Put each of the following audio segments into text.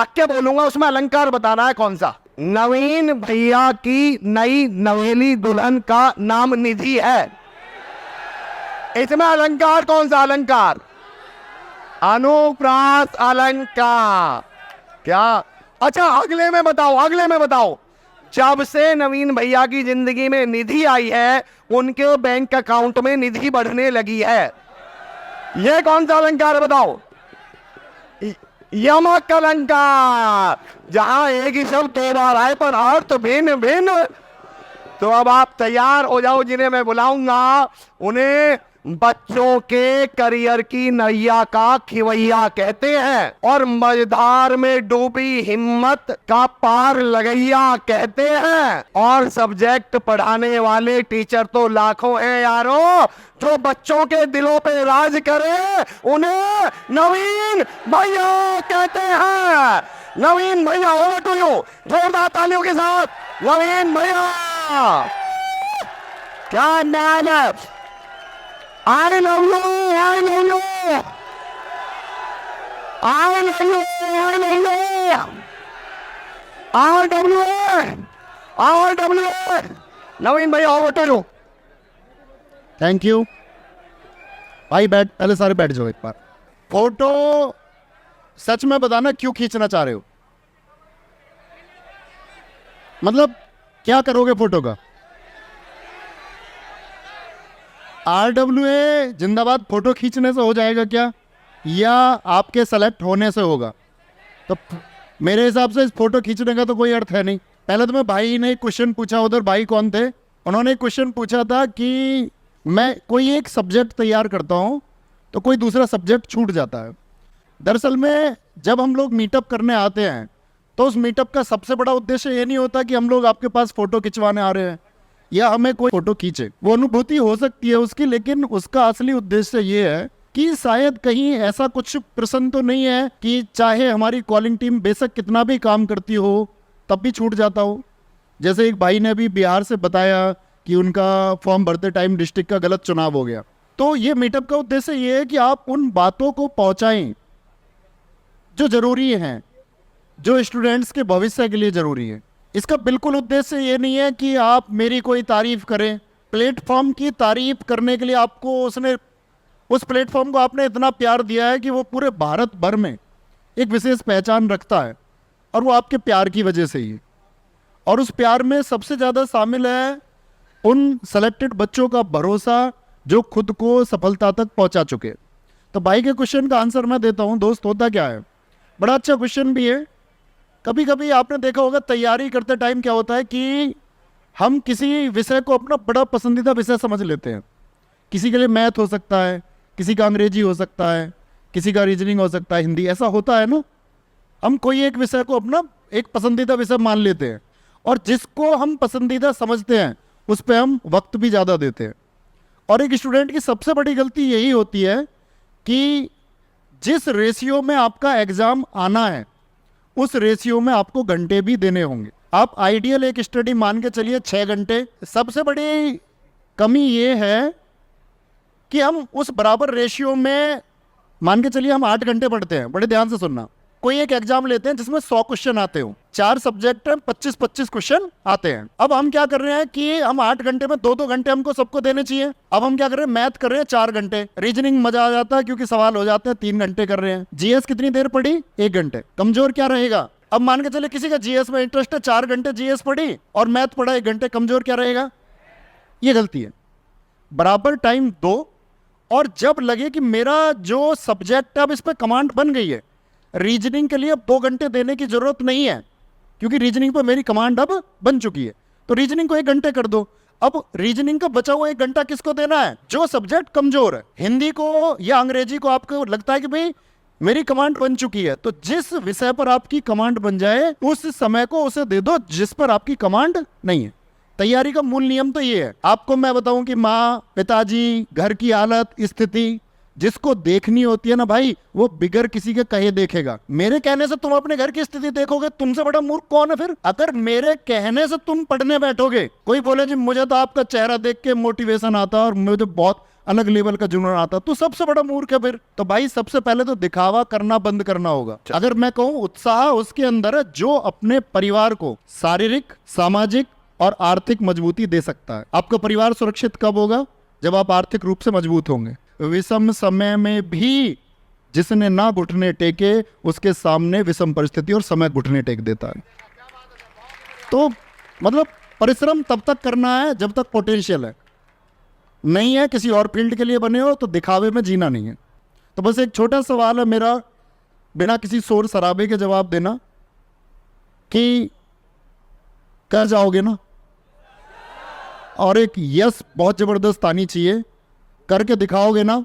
वाक्य बोलूंगा, उसमें अलंकार बताना है कौन सा। नवीन भैया की नई नवेली दुल्हन का नाम निधि है। इसमें अलंकार कौन सा? अलंकार अनुप्रास अलंकार। क्या? अच्छा अगले में बताओ, अगले में बताओ। जब से नवीन भैया की जिंदगी में निधि आई है, उनके बैंक अकाउंट में निधि बढ़ने लगी है। यह कौन सा अलंकार है बताओ? यमक अलंकार। जहां एक ही शब्द दो बार आए पर अर्थ भिन्न भिन्न। तो अब आप तैयार हो जाओ, जिन्हें मैं बुलाऊंगा उन्हें बच्चों के करियर की नैया का खिवैया कहते हैं और मझधार में डूबी हिम्मत का पार लगैया कहते हैं। और सब्जेक्ट पढ़ाने वाले टीचर तो लाखों हैं यारों, जो बच्चों के दिलों पे राज करे उन्हें नवीन भैया कहते हैं। नवीन भैया, ओवर टू यू, जोरदार तालियों के साथ नवीन भैया। क्या नाम है? I love you, I love you, I love you, I love you, RWA, RWA। Naveen भैया over to you. Thank you भाई। बैठ, पहले सारे बैठ जाओ एक बार। फोटो सच में बताना क्यों खींचना चाह रहे हो? मतलब क्या करोगे फोटो का? RWA जिंदाबाद फोटो खींचने से हो जाएगा क्या, या आपके सेलेक्ट होने से होगा? तो मेरे हिसाब से इस फोटो खींचने का तो कोई अर्थ है नहीं। पहले तो मैं भाई ने क्वेश्चन पूछा, उधर भाई कौन थे, उन्होंने क्वेश्चन पूछा था कि मैं कोई एक सब्जेक्ट तैयार करता हूँ तो कोई दूसरा सब्जेक्ट छूट जाता है। दरअसल में जब हम लोग मीटअप करने आते हैं तो उस मीटअप का सबसे बड़ा उद्देश्य ये नहीं होता कि हम लोग आपके पास फ़ोटो खिंचवाने आ रहे हैं या हमें कोई फ़ोटो खींचे। वो अनुभूति हो सकती है उसकी, लेकिन उसका असली उद्देश्य ये है कि शायद कहीं ऐसा कुछ प्रश्न तो नहीं है कि चाहे हमारी कॉलिंग टीम बेशक कितना भी काम करती हो तब भी छूट जाता हो। जैसे एक भाई ने अभी बिहार से बताया कि उनका फॉर्म भरते टाइम डिस्ट्रिक्ट का गलत चुनाव हो गया। तो ये मीटअप का उद्देश्य ये है कि आप उन बातों को पहुंचाएं जो ज़रूरी हैं, जो स्टूडेंट्स के भविष्य के लिए ज़रूरी है। इसका बिल्कुल उद्देश्य ये नहीं है कि आप मेरी कोई तारीफ़ करें। प्लेटफॉर्म की तारीफ़ करने के लिए आपको उस प्लेटफॉर्म को आपने इतना प्यार दिया है कि वो पूरे भारत भर में एक विशेष पहचान रखता है, और वो आपके प्यार की वजह से ही है। और उस प्यार में सबसे ज़्यादा शामिल है उन सेलेक्टेड बच्चों का भरोसा जो खुद को सफलता तक पहुंचा चुके। तो भाई के क्वेश्चन का आंसर मैं देता हूं दोस्त। होता क्या है, बड़ा अच्छा क्वेश्चन भी है। कभी कभी आपने देखा होगा तैयारी करते टाइम क्या होता है कि हम किसी विषय को अपना बड़ा पसंदीदा विषय समझ लेते हैं। किसी के लिए मैथ हो सकता है, किसी का अंग्रेजी हो सकता है, किसी का रीजनिंग हो सकता है, हिंदी, ऐसा होता है ना। हम कोई एक विषय को अपना एक पसंदीदा विषय मान लेते हैं, और जिसको हम पसंदीदा समझते हैं उस पर हम वक्त भी ज़्यादा देते हैं। और एक स्टूडेंट की सबसे बड़ी गलती यही होती है कि जिस रेशियो में आपका एग्ज़ाम आना है उस रेशियो में आपको घंटे भी देने होंगे। आप आइडियल एक स्टडी मान के चलिए 6 घंटे। सबसे बड़ी कमी ये है कि हम उस बराबर रेशियो में मान के चलिए हम 8 घंटे पढ़ते हैं। बड़े ध्यान से सुनना, कोई एक एग्जाम लेते हैं जिसमें 100 क्वेश्चन आते हो, 4 सब्जेक्ट हैं, 25-25 क्वेश्चन आते हैं। अब हम क्या कर रहे हैं कि हम 8 घंटे में 2-2 घंटे हमको सबको देने चाहिए। अब हम क्या कर रहे हैं, मैथ कर रहे हैं 4 घंटे, रीजनिंग मजा आ जाता है क्योंकि सवाल हो जाते हैं 3 घंटे कर रहे हैं, जीएस कितनी देर पढ़ी, 1 घंटे। कमजोर क्या रहेगा? अब मान के चले किसी का जीएस में इंटरेस्ट है, 4 घंटे जीएस पढ़ी और मैथ पढ़ा 1 घंटे, कमजोर क्या रहेगा? ये गलती है। बराबर टाइम दो, और जब लगे कि मेरा जो सब्जेक्ट है अब इस पर कमांड बन गई है, रीजनिंग के लिए अब 2 घंटे देने की जरूरत नहीं है क्योंकि रीजनिंग पर मेरी कमांड अब बन चुकी है, तो रीजनिंग को 1 घंटे कर दो। अब रीजनिंग का बचा हुआ 1 घंटा किसको देना है? जो सब्जेक्ट कमजोर है। हिंदी को या अंग्रेजी को आपको लगता है कि भाई मेरी कमांड बन चुकी है, तो जिस विषय पर आपकी कमांड बन जाए उस समय को उसे दे दो जिस पर आपकी कमांड नहीं है। तैयारी का मूल नियम तो ये है। आपको मैं बताऊं कि माँ, पिताजी, घर की हालत, स्थिति जिसको देखनी होती है ना भाई, वो बिगर किसी के कहे देखेगा। मेरे कहने से तुम अपने घर की स्थिति देखोगे, तुमसे बड़ा मूर्ख कौन है फिर? अगर मेरे कहने से तुम पढ़ने बैठोगे, कोई बोले जी मुझे तो आपका चेहरा देख के मोटिवेशन आता है और मुझे बहुत अलग लेवल का जुनून आता, तो सबसे बड़ा मूर्ख है फिर। तो भाई सबसे पहले तो दिखावा करना बंद करना होगा। अगर मैं कहूं उत्साह उसके अंदर है जो अपने परिवार को शारीरिक, सामाजिक और आर्थिक मजबूती दे सकता है। आपका परिवार सुरक्षित कब होगा? जब आप आर्थिक रूप से मजबूत होंगे। विषम समय में भी जिसने ना घुटने टेके उसके सामने विषम परिस्थिति और समय घुटने टेक देता है। तो मतलब परिश्रम तब तक करना है जब तक पोटेंशियल है, नहीं है किसी और फील्ड के लिए बने हो तो दिखावे में जीना नहीं है। तो बस एक छोटा सवाल है मेरा, बिना किसी शोर शराबे के जवाब देना कि कर जाओगे ना? और एक यस बहुत जबरदस्त आनी चाहिए, करके दिखाओगे ना?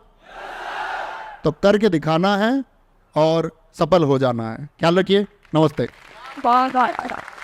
तो करके दिखाना है और सफल हो जाना है। ख्याल रखिए। नमस्ते। Bye.